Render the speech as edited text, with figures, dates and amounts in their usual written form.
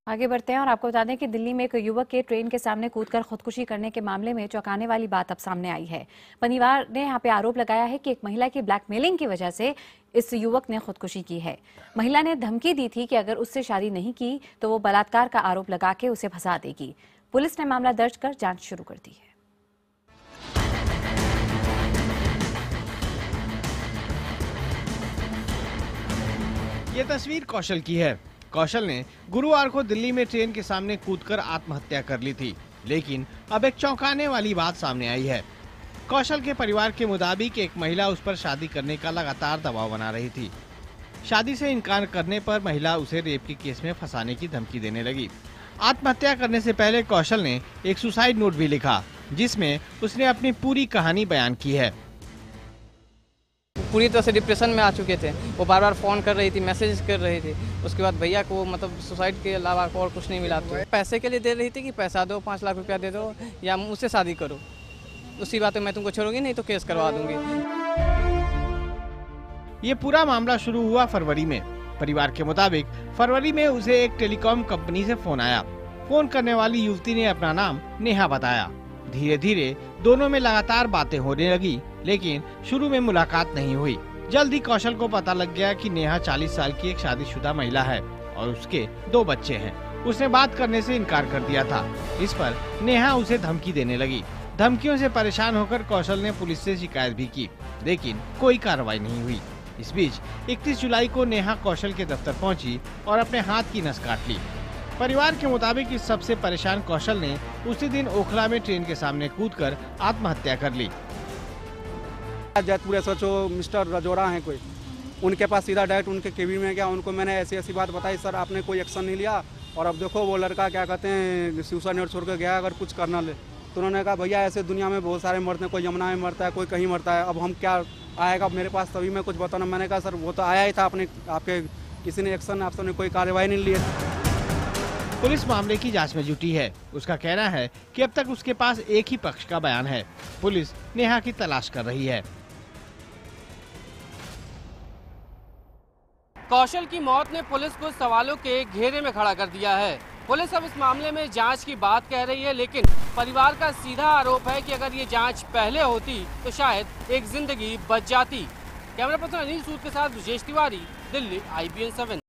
आगे बढ़ते हैं और आपको बता दें कि दिल्ली में एक युवक के ट्रेन के सामने कूदकर खुदकुशी करने के मामले में चौंकाने वाली बात अब सामने आई है। परिवार ने यहां पे आरोप लगाया है कि एक महिला की ब्लैकमेलिंग की वजह से इस युवक ने खुदकुशी की है। महिला ने धमकी दी थी कि अगर उससे शादी नहीं की तो वो बलात्कार का आरोप लगा के उसे फंसा देगी। पुलिस ने मामला दर्ज कर जांच शुरू कर दी है। ये तस्वीर कौशल की है। कौशल ने गुरुवार को दिल्ली में ट्रेन के सामने कूदकर आत्महत्या कर ली थी, लेकिन अब एक चौंकाने वाली बात सामने आई है। कौशल के परिवार के मुताबिक एक महिला उस पर शादी करने का लगातार दबाव बना रही थी। शादी से इनकार करने पर महिला उसे रेप के केस में फंसाने की धमकी देने लगी। आत्महत्या करने से पहले कौशल ने एक सुसाइड नोट भी लिखा, जिसमें उसने अपनी पूरी कहानी बयान की है। पूरी तरह से डिप्रेशन में आ चुके थे। वो बार बार फ़ोन कर रही थी, मैसेज कर रही थी। उसके बाद भैया को मतलब सुसाइड के अलावा और कुछ नहीं मिला। तो पैसे के लिए दे रही थी कि पैसा दो, 5 लाख रुपया दे दो या मुझसे शादी करो। उसी बात में मैं तुमको छोड़ूंगी नहीं तो केस करवा दूंगी। ये पूरा मामला शुरू हुआ फरवरी में। परिवार के मुताबिक फरवरी में उसे एक टेलीकॉम कंपनी से फोन आया। फोन करने वाली युवती ने अपना नाम नेहा बताया। धीरे धीरे दोनों में लगातार बातें होने लगी, लेकिन शुरू में मुलाकात नहीं हुई। जल्द ही कौशल को पता लग गया कि नेहा 40 साल की एक शादीशुदा महिला है और उसके 2 बच्चे हैं। उसने बात करने से इनकार कर दिया था। इस पर नेहा उसे धमकी देने लगी। धमकियों से परेशान होकर कौशल ने पुलिस से शिकायत भी की, लेकिन कोई कार्रवाई नहीं हुई। इस बीच 31 जुलाई को नेहा कौशल के दफ्तर पहुंची और अपने हाथ की नस काट ली। परिवार के मुताबिक इस सबसे परेशान कौशल ने उसी दिन ओखला में ट्रेन के सामने कूदकर आत्महत्या कर ली। जैतपुर सोचो मिस्टर रजोड़ा हैं कोई, उनके पास सीधा डायरेक्ट उनके केबिन में गया। उनको मैंने ऐसी ऐसी बात बताई, सर आपने कोई एक्शन नहीं लिया और अब देखो वो लड़का क्या कहते हैं सुसाइड नोट छोड़ कर गया, अगर कुछ करना ले। तो उन्होंने कहा भैया ऐसे दुनिया में बहुत सारे मरते हैं, कोई यमुना में मरता है, कोई कहीं मरता है, अब हम क्या आएगा मेरे पास तभी मैं कुछ बताना। मैंने कहा सर वो तो आया ही था, आपके किसी ने एक्शन आप सबने कोई कार्रवाई नहीं ली है। पुलिस मामले की जांच में जुटी है। उसका कहना है कि अब तक उसके पास एक ही पक्ष का बयान है। पुलिस नेहा की तलाश कर रही है। कौशल की मौत ने पुलिस को सवालों के घेरे में खड़ा कर दिया है। पुलिस अब इस मामले में जांच की बात कह रही है, लेकिन परिवार का सीधा आरोप है कि अगर ये जांच पहले होती तो शायद एक जिंदगी बच जाती। कैमरा पर्सन अनिल सूद के साथ विजेश तिवारी, दिल्ली, IBN 7।